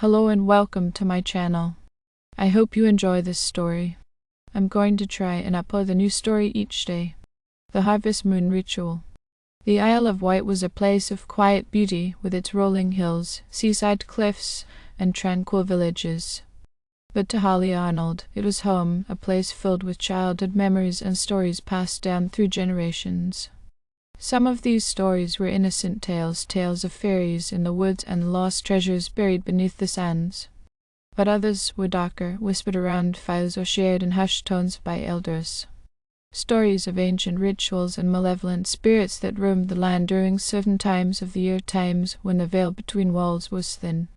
Hello and welcome to my channel. I hope you enjoy this story. I'm going to try and upload a new story each day. The Harvest Moon Ritual. The Isle of Wight was a place of quiet beauty with its rolling hills, seaside cliffs, and tranquil villages. But to Holly Arnold, it was home, a place filled with childhood memories and stories passed down through generations. Some of these stories were innocent tales of fairies in the woods and lost treasures buried beneath the sands. But others were darker, whispered around fires or shared in hushed tones by elders. Stories of ancient rituals and malevolent spirits that roamed the land during certain times of the year, times when the veil between walls was thin.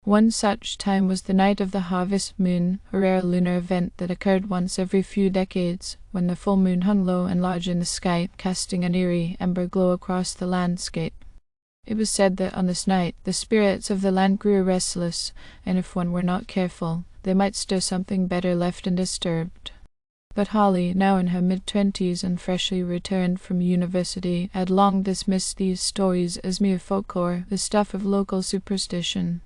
One such time was the night of the harvest moon, a rare lunar event that occurred once every few decades, when the full moon hung low and large in the sky, casting an eerie ember glow across the landscape. It was said that on this night the spirits of the land grew restless, and if one were not careful, they might stir something better left undisturbed. But Holly, now in her mid-20s and freshly returned from university, had long dismissed these stories as mere folklore, the stuff of local superstition.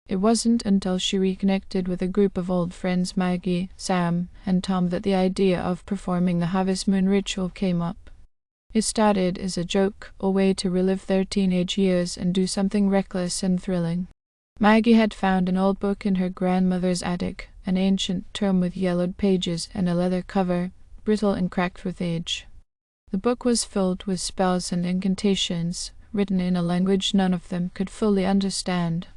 It wasn't until she reconnected with a group of old friends, Maggie, Sam, and Tom, that the idea of performing the Harvest Moon Ritual came up. It started as a joke, a way to relive their teenage years and do something reckless and thrilling. Maggie had found an old book in her grandmother's attic, an ancient tome with yellowed pages and a leather cover, brittle and cracked with age. The book was filled with spells and incantations, written in a language none of them could fully understand.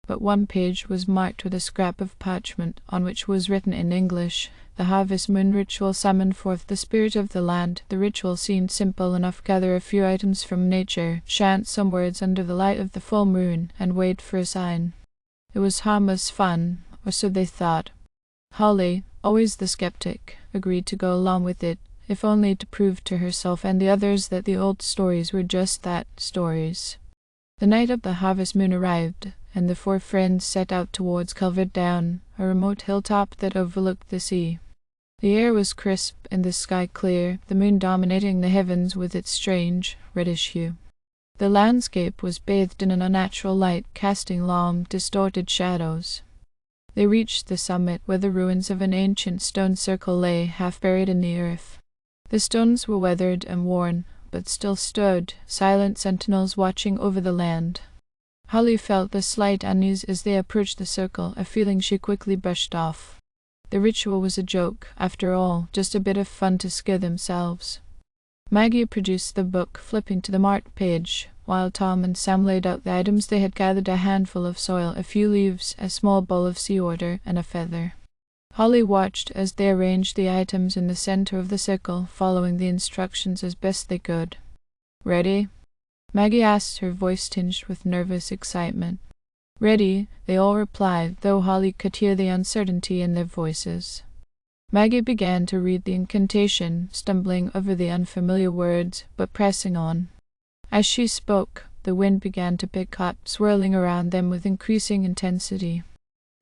But one page was marked with a scrap of parchment, on which was written in English, "The Harvest Moon Ritual summoned forth the spirit of the land." The ritual seemed simple enough: gather a few items from nature, chant some words under the light of the full moon, and wait for a sign. It was harmless fun, or so they thought. Holly, always the skeptic, agreed to go along with it, if only to prove to herself and the others that the old stories were just that, stories. The night of the harvest moon arrived, and the four friends set out towards Culver Down, a remote hilltop that overlooked the sea. The air was crisp and the sky clear, the moon dominating the heavens with its strange, reddish hue. The landscape was bathed in an unnatural light, casting long, distorted shadows. They reached the summit, where the ruins of an ancient stone circle lay, half buried in the earth. The stones were weathered and worn, but still stood, silent sentinels watching over the land. Holly felt a slight unease as they approached the circle, a feeling she quickly brushed off. The ritual was a joke, after all, just a bit of fun to scare themselves. Maggie produced the book, flipping to the marked page, while Tom and Sam laid out the items they had gathered: a handful of soil, a few leaves, a small bowl of sea water, and a feather. Holly watched as they arranged the items in the center of the circle, following the instructions as best they could. "Ready?" Maggie asked, her voice tinged with nervous excitement. "Ready," they all replied, though Holly could hear the uncertainty in their voices. Maggie began to read the incantation, stumbling over the unfamiliar words, but pressing on. As she spoke, the wind began to pick up, swirling around them with increasing intensity.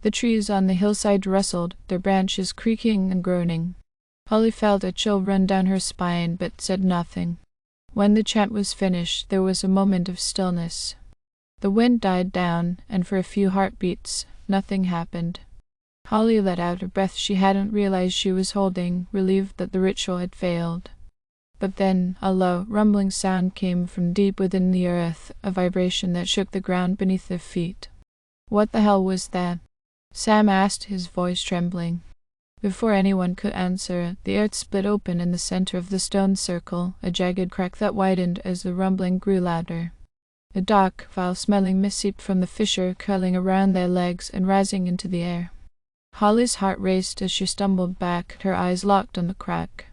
The trees on the hillside rustled, their branches creaking and groaning. Holly felt a chill run down her spine, but said nothing. When the chant was finished, there was a moment of stillness. The wind died down, and for a few heartbeats, nothing happened. Holly let out a breath she hadn't realized she was holding, relieved that the ritual had failed. But then a low, rumbling sound came from deep within the earth, a vibration that shook the ground beneath their feet. "What the hell was that?" Sam asked, his voice trembling. Before anyone could answer, the earth split open in the center of the stone circle, a jagged crack that widened as the rumbling grew louder. A dark, foul-smelling mist seeped from the fissure, curling around their legs and rising into the air. Holly's heart raced as she stumbled back, her eyes locked on the crack.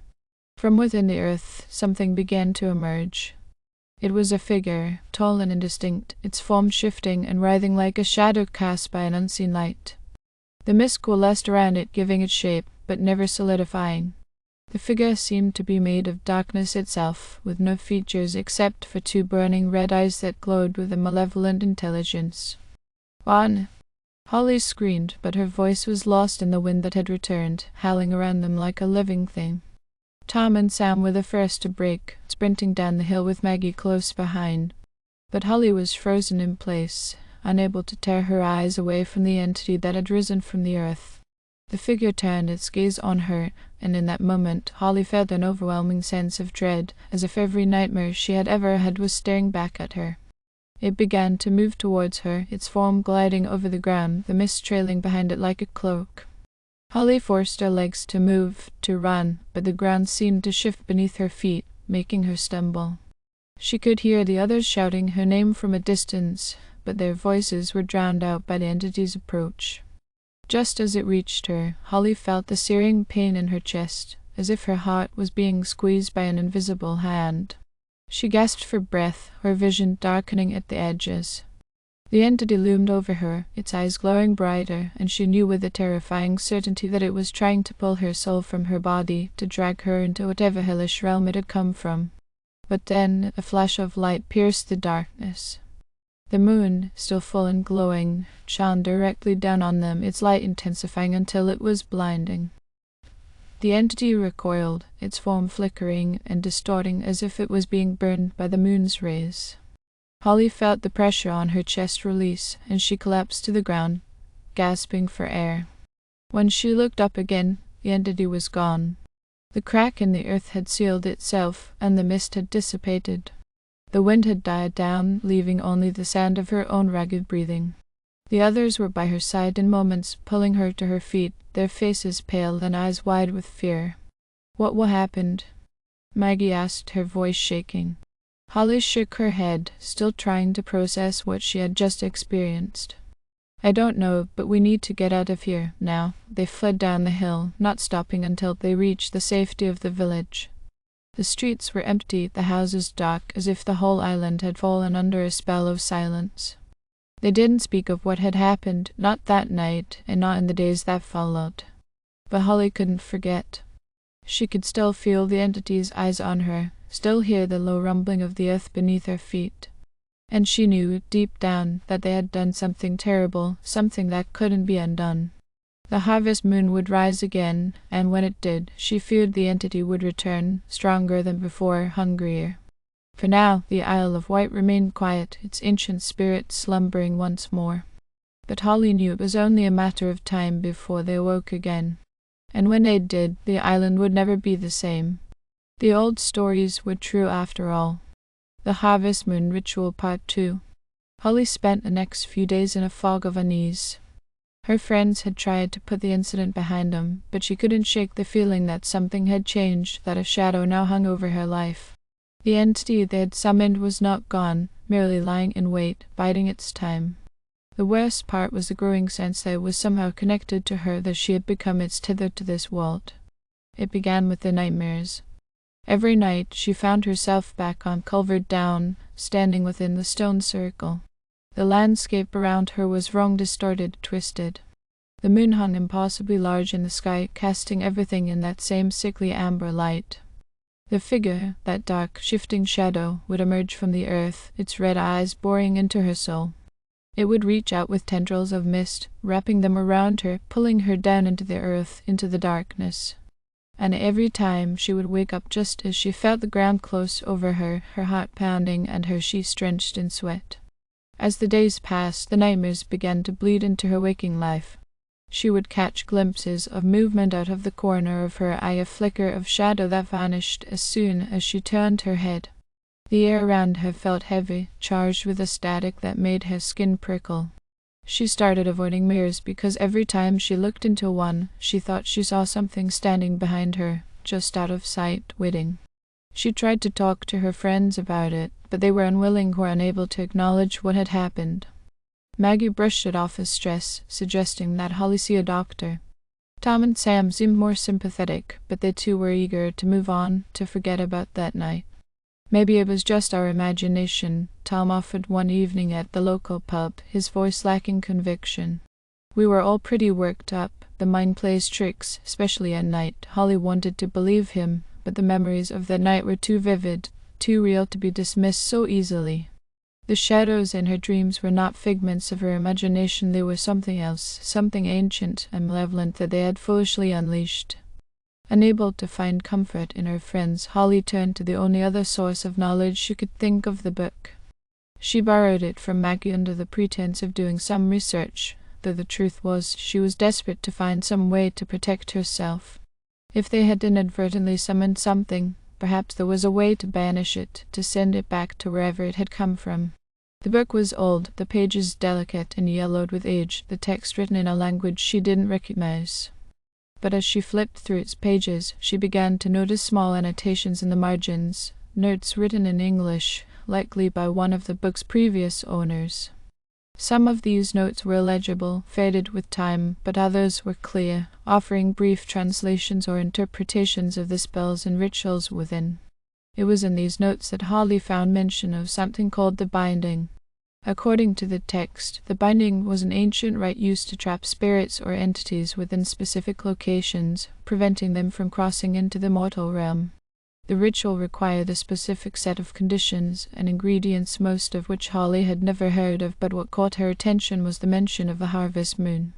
From within the earth, something began to emerge. It was a figure, tall and indistinct, its form shifting and writhing like a shadow cast by an unseen light. The mist coalesced around it, giving it shape, but never solidifying. The figure seemed to be made of darkness itself, with no features except for two burning red eyes that glowed with a malevolent intelligence. "On!" Holly screamed, but her voice was lost in the wind that had returned, howling around them like a living thing. Tom and Sam were the first to break, sprinting down the hill with Maggie close behind. But Holly was frozen in place. unable to tear her eyes away from the entity that had risen from the earth. The figure turned its gaze on her, and in that moment Holly felt an overwhelming sense of dread, as if every nightmare she had ever had was staring back at her. It began to move towards her, its form gliding over the ground, the mist trailing behind it like a cloak. Holly forced her legs to move, to run, but the ground seemed to shift beneath her feet, making her stumble. She could hear the others shouting her name from a distance, but their voices were drowned out by the entity's approach. Just as it reached her, Holly felt the searing pain in her chest, as if her heart was being squeezed by an invisible hand. She gasped for breath, her vision darkening at the edges. The entity loomed over her, its eyes glowing brighter, and she knew with a terrifying certainty that it was trying to pull her soul from her body, to drag her into whatever hellish realm it had come from. But then a flash of light pierced the darkness. The moon, still full and glowing, shone directly down on them, its light intensifying until it was blinding. The entity recoiled, its form flickering and distorting as if it was being burned by the moon's rays. Holly felt the pressure on her chest release, and she collapsed to the ground, gasping for air. When she looked up again, the entity was gone. The crack in the earth had sealed itself, and the mist had dissipated. The wind had died down, leaving only the sound of her own ragged breathing. The others were by her side in moments, pulling her to her feet, their faces pale and eyes wide with fear. "What will happen?" Maggie asked, her voice shaking. Holly shook her head, still trying to process what she had just experienced. "I don't know, but we need to get out of here, now." They fled down the hill, not stopping until they reached the safety of the village. The streets were empty, the houses dark, as if the whole island had fallen under a spell of silence. They didn't speak of what had happened, not that night, and not in the days that followed. But Holly couldn't forget. She could still feel the entity's eyes on her, still hear the low rumbling of the earth beneath her feet. And she knew, deep down, that they had done something terrible, something that couldn't be undone. The harvest moon would rise again, and when it did, she feared the entity would return, stronger than before, hungrier. For now, the Isle of Wight remained quiet, its ancient spirit slumbering once more. But Holly knew it was only a matter of time before they awoke again. And when they did, the island would never be the same. The old stories were true after all. The Harvest Moon Ritual Part 2. Holly spent the next few days in a fog of unease. Her friends had tried to put the incident behind them, but she couldn't shake the feeling that something had changed, that a shadow now hung over her life. The entity they had summoned was not gone, merely lying in wait, biding its time. The worst part was the growing sense that it was somehow connected to her, that she had become its tether to this world. It began with the nightmares. Every night she found herself back on Culvert Down, standing within the stone circle. The landscape around her was wrong, distorted, twisted. The moon hung impossibly large in the sky, casting everything in that same sickly amber light. The figure, that dark, shifting shadow, would emerge from the earth, its red eyes boring into her soul. It would reach out with tendrils of mist, wrapping them around her, pulling her down into the earth, into the darkness. And every time she would wake up just as she felt the ground close over her heart pounding and her sheets drenched in sweat. As the days passed, the nightmares began to bleed into her waking life. She would catch glimpses of movement out of the corner of her eye, a flicker of shadow that vanished as soon as she turned her head. The air around her felt heavy, charged with a static that made her skin prickle. She started avoiding mirrors because every time she looked into one, she thought she saw something standing behind her, just out of sight, waiting. She tried to talk to her friends about it, but they were unwilling or unable to acknowledge what had happened. Maggie brushed it off as stress, suggesting that Holly see a doctor. Tom and Sam seemed more sympathetic, but they too were eager to move on, to forget about that night. "Maybe it was just our imagination," Tom offered one evening at the local pub, his voice lacking conviction. "We were all pretty worked up. The mind plays tricks, especially at night." Holly wanted to believe him, but the memories of that night were too vivid, too real to be dismissed so easily. The shadows in her dreams were not figments of her imagination, they were something else, something ancient and malevolent that they had foolishly unleashed. Unable to find comfort in her friends, Holly turned to the only other source of knowledge she could think of, the book. She borrowed it from Maggie under the pretense of doing some research, though the truth was she was desperate to find some way to protect herself. If they had inadvertently summoned something, perhaps there was a way to banish it, to send it back to wherever it had come from. The book was old, the pages delicate and yellowed with age, the text written in a language she didn't recognize. But as she flipped through its pages, she began to notice small annotations in the margins, notes written in English, likely by one of the book's previous owners. Some of these notes were illegible, faded with time, but others were clear, offering brief translations or interpretations of the spells and rituals within. It was in these notes that Holly found mention of something called the binding. According to the text, the binding was an ancient rite used to trap spirits or entities within specific locations, preventing them from crossing into the mortal realm. The ritual required a specific set of conditions and ingredients, most of which Holly had never heard of, but what caught her attention was the mention of the harvest moon.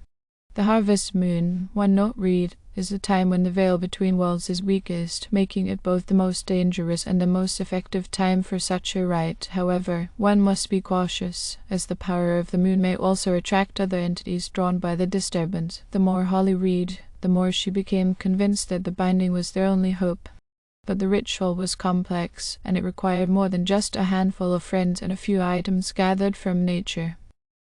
The harvest moon, one note read, is the time when the veil between worlds is weakest, making it both the most dangerous and the most effective time for such a rite. However, one must be cautious, as the power of the moon may also attract other entities drawn by the disturbance. The more Holly read, the more she became convinced that the binding was their only hope. But the ritual was complex, and it required more than just a handful of friends and a few items gathered from nature.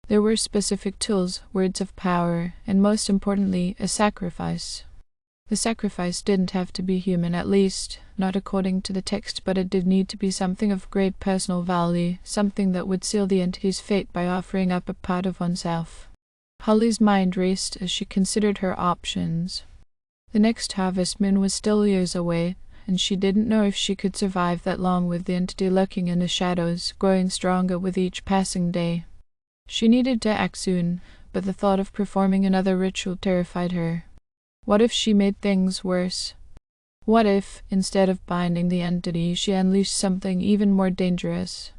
There were specific tools, words of power, and most importantly, a sacrifice. The sacrifice didn't have to be human, at least, not according to the text, but it did need to be something of great personal value, something that would seal the entity's fate by offering up a part of oneself. Holly's mind raced as she considered her options. The next harvest moon was still years away, and she didn't know if she could survive that long with the entity lurking in the shadows, growing stronger with each passing day. She needed to act soon, but the thought of performing another ritual terrified her. What if she made things worse? What if, instead of binding the entity, she unleashed something even more dangerous?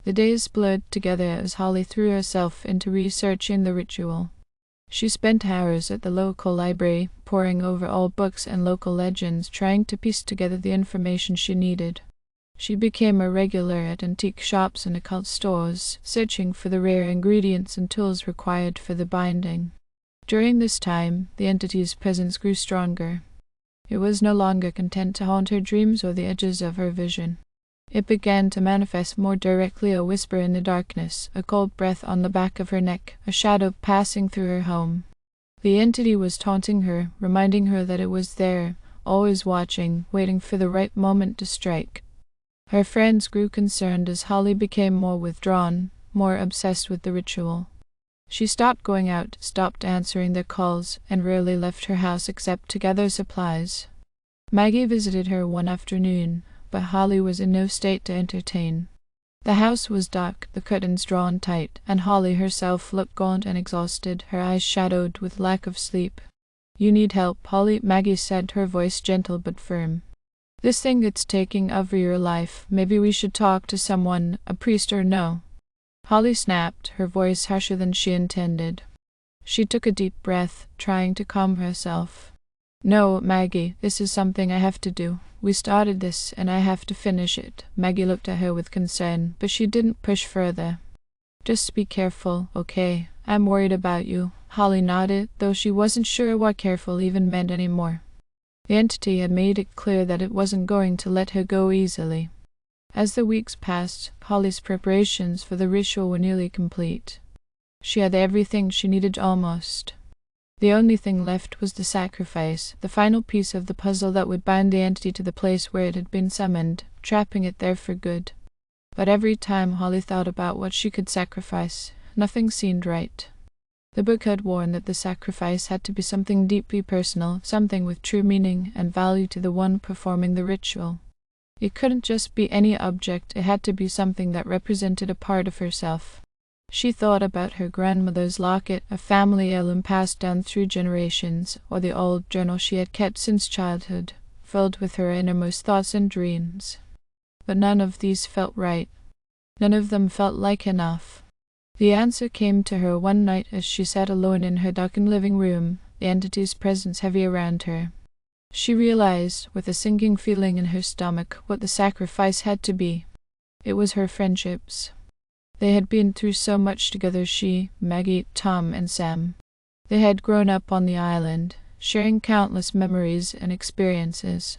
The days blurred together as Holly threw herself into researching the ritual. She spent hours at the local library, poring over old books and local legends, trying to piece together the information she needed. She became a regular at antique shops and occult stores, searching for the rare ingredients and tools required for the binding. During this time, the entity's presence grew stronger. It was no longer content to haunt her dreams or the edges of her vision. It began to manifest more directly, a whisper in the darkness, a cold breath on the back of her neck, a shadow passing through her home. The entity was taunting her, reminding her that it was there, always watching, waiting for the right moment to strike. Her friends grew concerned as Holly became more withdrawn, more obsessed with the ritual. She stopped going out, stopped answering their calls, and rarely left her house except to gather supplies. Maggie visited her one afternoon, but Holly was in no state to entertain. The house was dark, the curtains drawn tight, and Holly herself looked gaunt and exhausted, her eyes shadowed with lack of sleep. "You need help, Holly," Maggie said, her voice gentle but firm. "This thing it's taking over your life. Maybe we should talk to someone, a priest or no?" Holly snapped, her voice harsher than she intended. She took a deep breath, trying to calm herself. "No, Maggie, this is something I have to do. We started this, and I have to finish it." Maggie looked at her with concern, but she didn't push further. "Just be careful, okay? I'm worried about you." Holly nodded, though she wasn't sure what careful even meant anymore. The entity had made it clear that it wasn't going to let her go easily. As the weeks passed, Holly's preparations for the ritual were nearly complete. She had everything she needed almost. The only thing left was the sacrifice, the final piece of the puzzle that would bind the entity to the place where it had been summoned, trapping it there for good. But every time Holly thought about what she could sacrifice, nothing seemed right. The book had warned that the sacrifice had to be something deeply personal, something with true meaning and value to the one performing the ritual. It couldn't just be any object, it had to be something that represented a part of herself. She thought about her grandmother's locket, a family heirloom passed down through generations, or the old journal she had kept since childhood, filled with her innermost thoughts and dreams. But none of these felt right. None of them felt like enough. The answer came to her one night as she sat alone in her darkened living room, the entity's presence heavy around her. She realized, with a sinking feeling in her stomach, what the sacrifice had to be. It was her friendships. They had been through so much together, she, Maggie, Tom, and Sam. They had grown up on the island, sharing countless memories and experiences.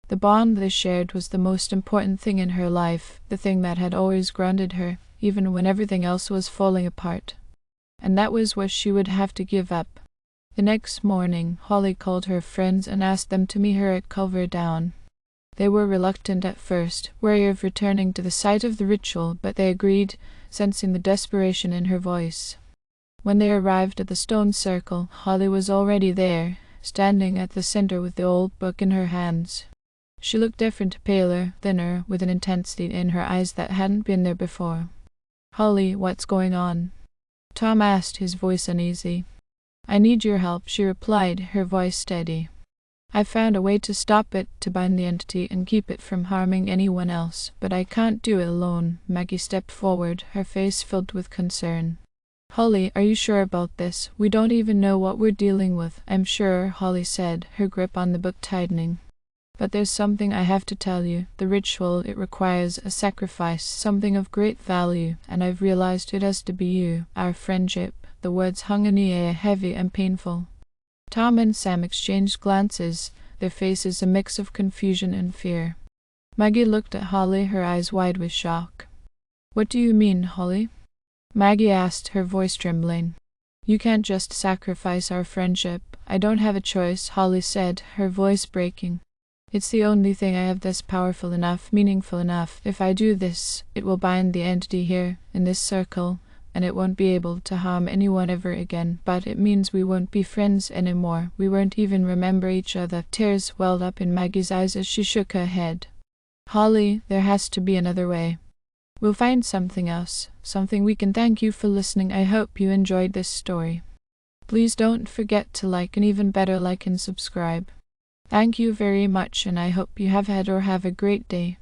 The bond they shared was the most important thing in her life, the thing that had always grounded her, even when everything else was falling apart. And that was what she would have to give up. The next morning, Holly called her friends and asked them to meet her at Culver Down. They were reluctant at first, wary of returning to the site of the ritual, but they agreed, sensing the desperation in her voice. When they arrived at the stone circle, Holly was already there, standing at the center with the old book in her hands. She looked different, paler, thinner, with an intensity in her eyes that hadn't been there before. "Holly, what's going on?" Tom asked, his voice uneasy. "I need your help," she replied, her voice steady. "I found a way to stop it, to bind the entity and keep it from harming anyone else, but I can't do it alone." Maggie stepped forward, her face filled with concern. "Holly, are you sure about this? We don't even know what we're dealing with." "I'm sure," Holly said, her grip on the book tightening. "But there's something I have to tell you. The ritual, it requires a sacrifice, something of great value, and I've realized it has to be you, our friendship." The words hung in the air, heavy and painful. Tom and Sam exchanged glances, their faces a mix of confusion and fear. Maggie looked at Holly, her eyes wide with shock. "What do you mean, Holly?" Maggie asked, her voice trembling. "You can't just sacrifice our friendship." "I don't have a choice," Holly said, her voice breaking. "It's the only thing I have that's powerful enough, meaningful enough. If I do this, it will bind the entity here, in this circle, and it won't be able to harm anyone ever again. But it means we won't be friends anymore. We won't even remember each other." Tears welled up in Maggie's eyes as she shook her head. "Holly, there has to be another way. We'll find something else, something we can." Thank you for listening. I hope you enjoyed this story. Please don't forget to like, and even better, like and subscribe. Thank you very much, and I hope you have had or have a great day.